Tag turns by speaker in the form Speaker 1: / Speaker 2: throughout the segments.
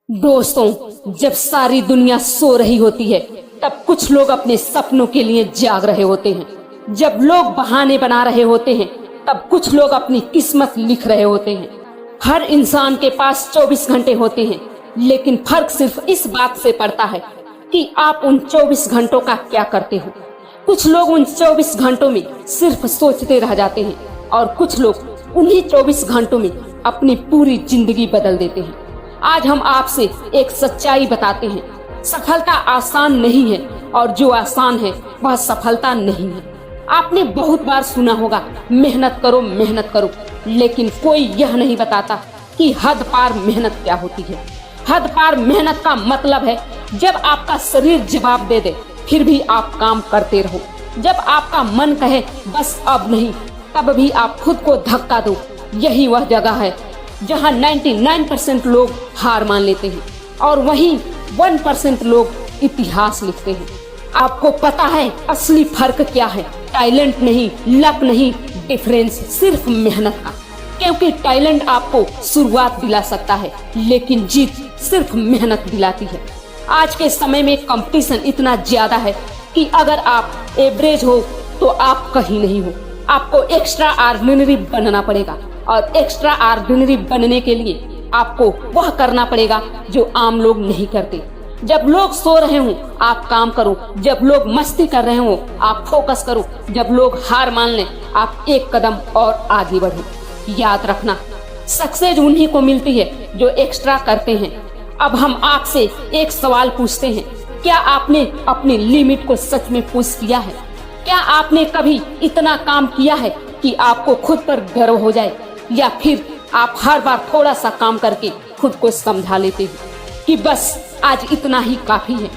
Speaker 1: दोस्तों, जब सारी दुनिया सो रही होती है तब कुछ लोग अपने सपनों के लिए जाग रहे होते हैं। जब लोग बहाने बना रहे होते हैं तब कुछ लोग अपनी किस्मत लिख रहे होते हैं। हर इंसान के पास 24 घंटे होते हैं, लेकिन फर्क सिर्फ इस बात से पड़ता है कि आप उन 24 घंटों का क्या करते हो। कुछ लोग उन 24 घंटों में सिर्फ सोचते रह जाते हैं और कुछ लोग उन्हीं 24 घंटों में अपनी पूरी जिंदगी बदल देते हैं। आज हम आपसे एक सच्चाई बताते हैं, सफलता आसान नहीं है और जो आसान है वह सफलता नहीं है। आपने बहुत बार सुना होगा, मेहनत करो मेहनत करो, लेकिन कोई यह नहीं बताता कि हद पार मेहनत क्या होती है। हद पार मेहनत का मतलब है जब आपका शरीर जवाब दे दे फिर भी आप काम करते रहो। जब आपका मन कहे बस अब नहीं, तब भी आप खुद को धक्का दो। यही वह जगह है जहां 99% लोग हार मान लेते हैं और वहीं 1% लोग इतिहास लिखते हैं। आपको पता है असली फर्क क्या है? टैलेंट नहीं, लक नहीं, डिफरेंस सिर्फ मेहनत का। क्योंकि टैलेंट आपको शुरुआत दिला सकता है, लेकिन जीत सिर्फ मेहनत दिलाती है। आज के समय में कंपटीशन इतना ज्यादा है कि अगर आप एवरेज हो तो आप कहीं नहीं हो। आपको एक्स्ट्रा ऑर्डिनरी बनना पड़ेगा और एक्स्ट्रा ऑर्डिनरी बनने के लिए आपको वह करना पड़ेगा जो आम लोग नहीं करते। जब लोग सो रहे हो आप काम करो, जब लोग मस्ती कर रहे हो आप फोकस करो, जब लोग हार मान लें आप एक कदम और आगे बढ़ो। याद रखना, सक्सेस उन्हीं को मिलती है जो एक्स्ट्रा करते हैं। अब हम आपसे एक सवाल पूछते हैं, क्या आपने अपनी लिमिट को सच में पुश किया है? क्या आपने कभी इतना काम किया है कि आपको खुद पर गर्व हो जाए, या फिर आप हर बार थोड़ा सा काम करके खुद को समझा लेते हो कि बस आज इतना ही काफी है?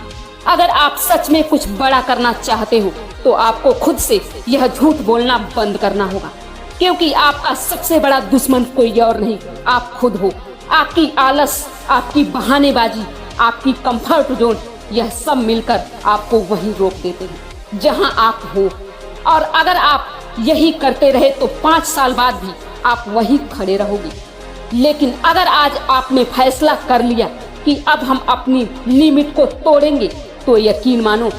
Speaker 1: अगर आप सच में कुछ बड़ा करना चाहते हो तो आपको खुद से यह झूठ बोलना बंद करना होगा, क्योंकि आपका सबसे बड़ा दुश्मन कोई और नहीं, आप खुद हो। आपकी आलस, आपकी बहानेबाजी, आपकी कंफर्ट जोन, यह सब मिलकर आपको वहीं रोक देते हैं जहां आप हो। और अगर आप यही करते रहे तो 5 साल बाद भी आप वहीं खड़े रहोगे। लेकिन अगर आज आपने फैसला कर लिया कि अब हम अपनी लिमिट को तोड़ेंगे, तो यकीन मानो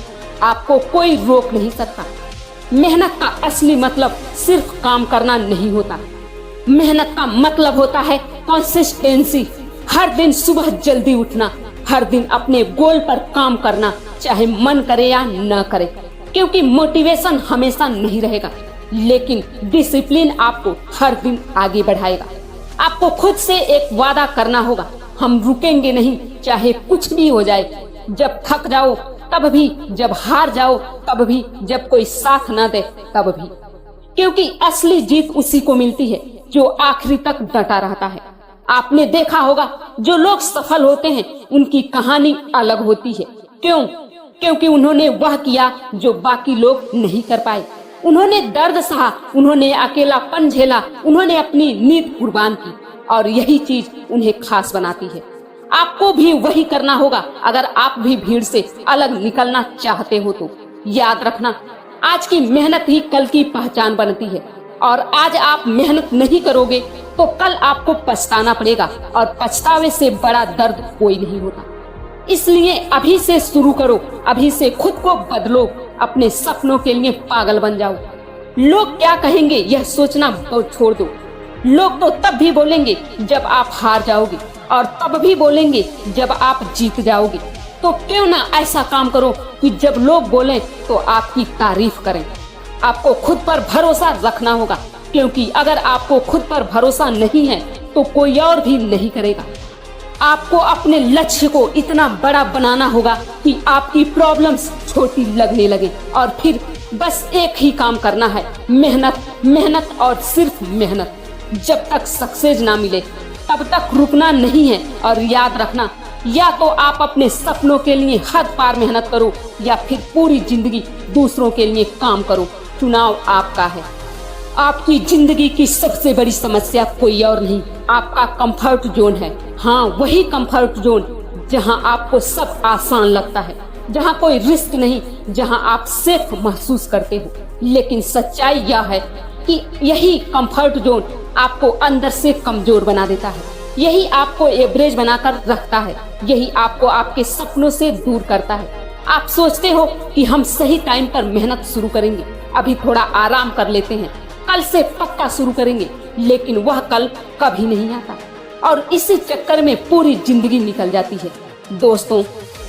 Speaker 1: आपको कोई रोक नहीं सकता। मेहनत का असली मतलब सिर्फ काम करना नहीं होता। मेहनत का मतलब होता है कंसिस्टेंसी। हर दिन सुबह जल्दी उठना, हर दिन अपने गोल पर काम करना, चाहे मन करे या न करे। क्योंकि मोटिवेशन हमेशा नहीं रहेगा, लेकिन डिसिप्लिन आपको हर दिन आगे बढ़ाएगा। आपको खुद से एक वादा करना होगा, हम रुकेंगे नहीं चाहे कुछ भी हो जाए। जब थक जाओ तब भी, जब हार जाओ तब भी, जब कोई साथ न दे तब भी। क्योंकि असली जीत उसी को मिलती है जो आखिरी तक डटा रहता है। आपने देखा होगा, जो लोग सफल होते हैं उनकी कहानी अलग होती है। क्यों? क्योंकि उन्होंने वह किया जो बाकी लोग नहीं कर पाए। उन्होंने दर्द सहा, उन्होंने अकेलापन झेला, उन्होंने अपनी नींद कुर्बान की, और यही चीज उन्हें खास बनाती है। आपको भी वही करना होगा अगर आप भी भीड़ से अलग निकलना चाहते हो तो। याद रखना, आज की मेहनत ही कल की पहचान बनती है, और आज आप मेहनत नहीं करोगे तो कल आपको पछताना पड़ेगा, और पछतावे से बड़ा दर्द कोई नहीं होता। इसलिए अभी से शुरू करो, अभी से खुद को बदलो, अपने सपनों के लिए पागल बन जाओ। लोग क्या कहेंगे यह सोचना तो छोड़ दो। लोग तो तब भी बोलेंगे जब आप हार जाओगे, और तब भी बोलेंगे जब आप जीत जाओगे। तो क्यों ना ऐसा काम करो कि जब लोग बोलें तो आपकी तारीफ करें। आपको खुद पर भरोसा रखना होगा, क्योंकि अगर आपको खुद पर भरोसा नहीं है तो कोई और भी नहीं करेगा। आपको अपने लक्ष्य को इतना बड़ा बनाना होगा कि आपकी प्रॉब्लम्स छोटी लगने लगे, और फिर बस एक ही काम करना है, मेहनत, मेहनत और सिर्फ मेहनत। जब तक सक्सेस ना मिले तब तक रुकना नहीं है। और याद रखना, या तो आप अपने सपनों के लिए हद पार मेहनत करो, या फिर पूरी जिंदगी दूसरों के लिए काम करो। चुनाव आपका है। आपकी जिंदगी की सबसे बड़ी समस्या कोई और नहीं, आपका कंफर्ट जोन है। हाँ, वही कंफर्ट जोन जहां आपको सब आसान लगता है, जहां कोई रिस्क नहीं, जहां आप सेफ महसूस करते हो। लेकिन सच्चाई यह है कि यही कंफर्ट जोन आपको अंदर से कमजोर बना देता है। यही आपको एवरेज बनाकर रखता है, यही आपको आपके सपनों से दूर करता है। आप सोचते हो कि हम सही टाइम पर मेहनत शुरू करेंगे, अभी थोड़ा आराम कर लेते हैं, कल से पक्का शुरू करेंगे, लेकिन वह कल कभी नहीं आता और इसी चक्कर में पूरी जिंदगी निकल जाती है। दोस्तों,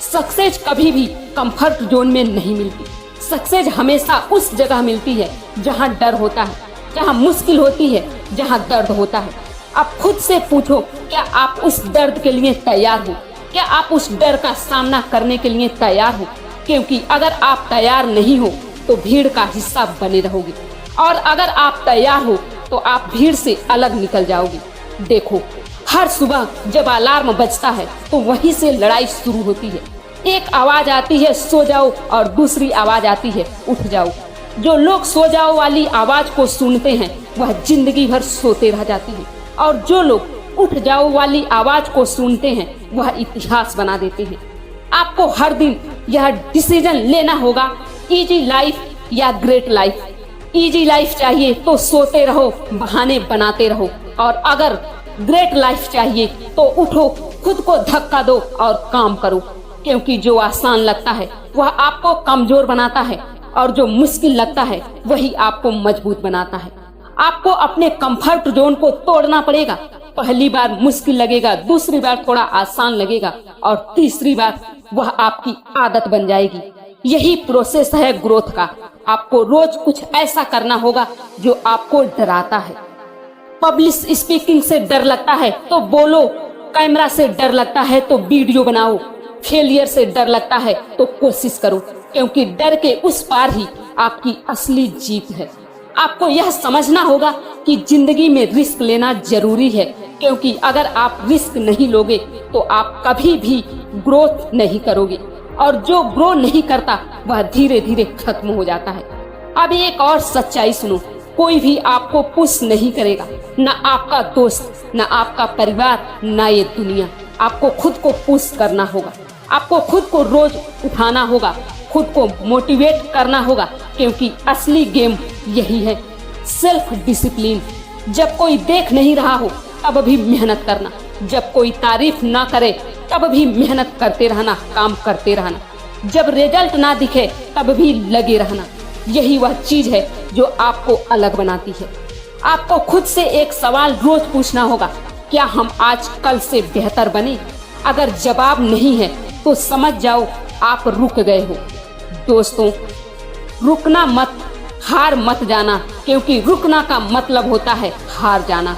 Speaker 1: सक्सेस कभी भी कंफर्ट जोन में नहीं मिलती। सक्सेस हमेशा उस जगह मिलती है जहां डर होता है, जहां मुश्किल होती है, जहां दर्द होता है। आप खुद से पूछो, क्या आप उस दर्द के लिए तैयार हो? क्या आप उस डर का सामना करने के लिए तैयार हो? क्योंकि अगर आप तैयार नहीं हो तो भीड़ का हिस्सा बने रहोगे, और अगर आप तैयार हो तो आप भीड़ से अलग निकल जाओगे। देखो, हर सुबह जब अलार्म बजता है तो वहीं से लड़ाई शुरू होती है। एक आवाज आती है सो जाओ, और दूसरी आवाज आती है उठ जाओ। जो लोग सो जाओ वाली आवाज को सुनते हैं वह जिंदगी भर सोते रह जाते हैं, और जो लोग उठ जाओ वाली आवाज को सुनते हैं वह इतिहास बना देते हैं। आपको हर दिन यह डिसीजन लेना होगा, इजी लाइफ या ग्रेट लाइफ। इजी लाइफ चाहिए तो सोते रहो, बहाने बनाते रहो, और अगर ग्रेट लाइफ चाहिए तो उठो, खुद को धक्का दो और काम करो। क्योंकि जो आसान लगता है वह आपको कमजोर बनाता है, और जो मुश्किल लगता है वही आपको मजबूत बनाता है। आपको अपने कंफर्ट जोन को तोड़ना पड़ेगा। पहली बार मुश्किल लगेगा, दूसरी बार थोड़ा आसान लगेगा, और तीसरी बार वह आपकी आदत बन जाएगी। यही प्रोसेस है ग्रोथ का। आपको रोज कुछ ऐसा करना होगा जो आपको डराता है। पब्लिक स्पीकिंग से डर लगता है तो बोलो, कैमरा से डर लगता है तो वीडियो बनाओ, फेलियर से डर लगता है तो कोशिश करो, क्योंकि डर के उस पार ही आपकी असली जीत है। आपको यह समझना होगा कि जिंदगी में रिस्क लेना जरूरी है, क्योंकि अगर आप रिस्क नहीं लोगे तो आप कभी भी ग्रोथ नहीं करोगे, और जो ग्रो नहीं करता वह धीरे धीरे खत्म हो जाता है। अब एक और सच्चाई सुनो, कोई भी आपको पुश नहीं करेगा, न आपका दोस्त, न आपका परिवार, न ये दुनिया। आपको खुद को पुश करना होगा, आपको खुद को रोज उठाना होगा, खुद को मोटिवेट करना होगा, क्योंकि असली गेम यही है, सेल्फ डिसिप्लिन। जब कोई देख नहीं रहा हो तब भी मेहनत करना, जब कोई तारीफ ना करे तब भी मेहनत करते रहना, काम करते रहना, जब रिजल्ट ना दिखे तब भी लगे रहना। यही वह चीज है जो आपको अलग बनाती है। आपको खुद से एक सवाल रोज पूछना होगा, क्या हम आज कल से बेहतर बने? अगर जवाब नहीं है तो समझ जाओ आप रुक गए हो। दोस्तों, रुकना मत, हार मत जाना, क्योंकि रुकना का मतलब होता है हार जाना।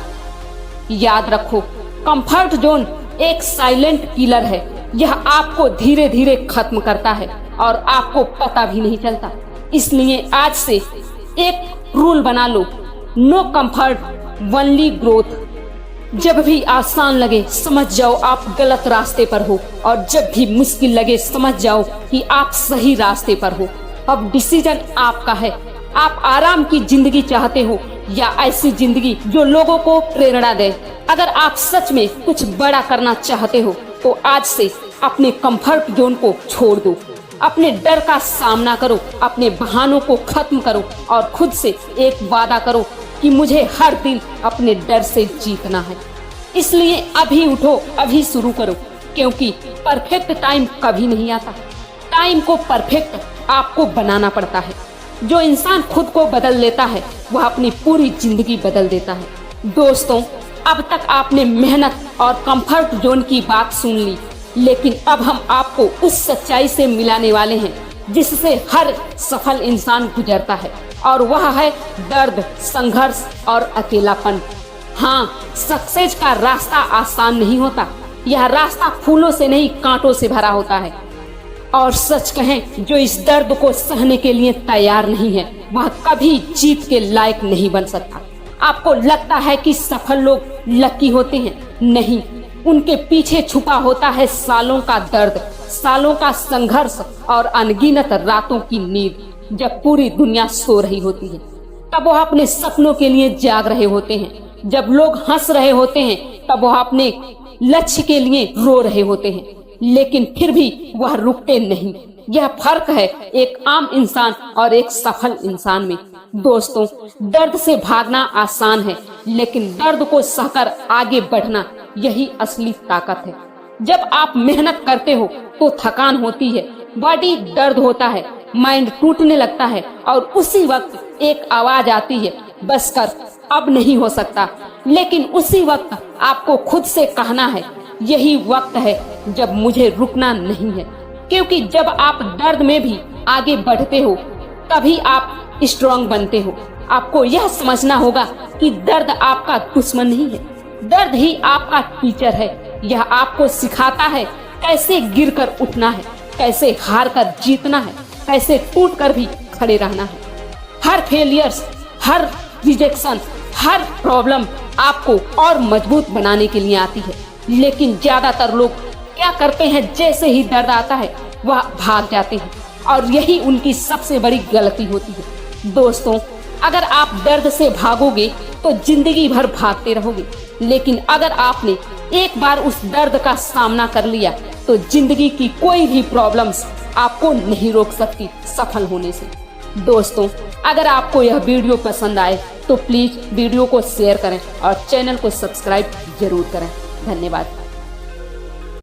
Speaker 1: याद रखो, कंफर्ट जोन एक साइलेंट किलर है। यह आपको धीरे धीरे खत्म करता है और आपको पता भी नहीं चलता। इसलिए आज से एक रूल बना लो, नो कंफर्ट ओनली ग्रोथ। जब भी आसान लगे समझ जाओ आप गलत रास्ते पर हो, और जब भी मुश्किल लगे समझ जाओ कि आप सही रास्ते पर हो। अब डिसीजन आपका है। आप आराम की जिंदगी चाहते हो या ऐसी जिंदगी जो लोगों को प्रेरणा दे? अगर आप सच में कुछ बड़ा करना चाहते हो तो आज से अपने कंफर्ट जोन को छोड़ दो, अपने डर का सामना करो, अपने बहानों को खत्म करो, और खुद से एक वादा करो कि मुझे हर दिन अपने डर से जीतना है। इसलिए अभी उठो, अभी शुरू करो, क्योंकि परफेक्ट टाइम कभी नहीं आता। टाइम को परफेक्ट आपको बनाना पड़ता है। जो इंसान खुद को बदल लेता है वह अपनी पूरी जिंदगी बदल देता है। दोस्तों, अब तक आपने मेहनत और कंफर्ट जोन की बात सुन ली, लेकिन अब हम आपको उस सच्चाई से मिलाने वाले हैं जिससे हर सफल इंसान गुजरता है, और वह है दर्द, संघर्ष और अकेलापन। हाँ, सक्सेस का रास्ता आसान नहीं होता। यह रास्ता फूलों से नहीं, कांटों से भरा होता है। और सच कहें, जो इस दर्द को सहने के लिए तैयार नहीं है वह कभी जीत के लायक नहीं बन सकता। आपको लगता है कि सफल लोग लकी होते हैं, नहीं, उनके पीछे छुपा होता है सालों का दर्द, सालों का संघर्ष और अनगिनत रातों की नींद। जब पूरी दुनिया सो रही होती है तब वह अपने सपनों के लिए जाग रहे होते हैं। जब लोग हंस रहे होते हैं तब वह अपने लक्ष्य के लिए रो रहे होते हैं, लेकिन फिर भी वह रुकते नहीं। यह फर्क है एक आम इंसान और एक सफल इंसान में। दोस्तों, दर्द से भागना आसान है, लेकिन दर्द को सहकर आगे बढ़ना यही असली ताकत है। जब आप मेहनत करते हो तो थकान होती है, बॉडी दर्द होता है, माइंड टूटने लगता है और उसी वक्त एक आवाज आती है, बस कर, अब नहीं हो सकता। लेकिन उसी वक्त आपको खुद से कहना है, यही वक्त है जब मुझे रुकना नहीं है। क्योंकि जब आप दर्द में भी आगे बढ़ते हो तभी आप स्ट्रॉन्ग बनते हो। आपको यह समझना होगा कि दर्द आपका दुश्मन नहीं है, दर्द ही आपका टीचर है। यह आपको सिखाता है कैसे गिरकर उठना है, कैसे हार कर जीतना है, कैसे टूट कर भी खड़े रहना है। हर फेलियर्स, हर रिजेक्शन, हर प्रॉब्लम आपको और मजबूत बनाने के लिए आती है। लेकिन ज्यादातर लोग क्या करते हैं, जैसे ही दर्द आता है वह भाग जाते हैं और यही उनकी सबसे बड़ी गलती होती है। दोस्तों, अगर आप दर्द से भागोगे तो जिंदगी भर भागते रहोगे, लेकिन अगर आपने एक बार उस दर्द का सामना कर लिया तो जिंदगी की कोई भी प्रॉब्लम्स आपको नहीं रोक सकती सफल होने से। दोस्तों, अगर आपको यह वीडियो पसंद आए तो प्लीज वीडियो को शेयर करें और चैनल को सब्सक्राइब जरूर करें। धन्यवाद।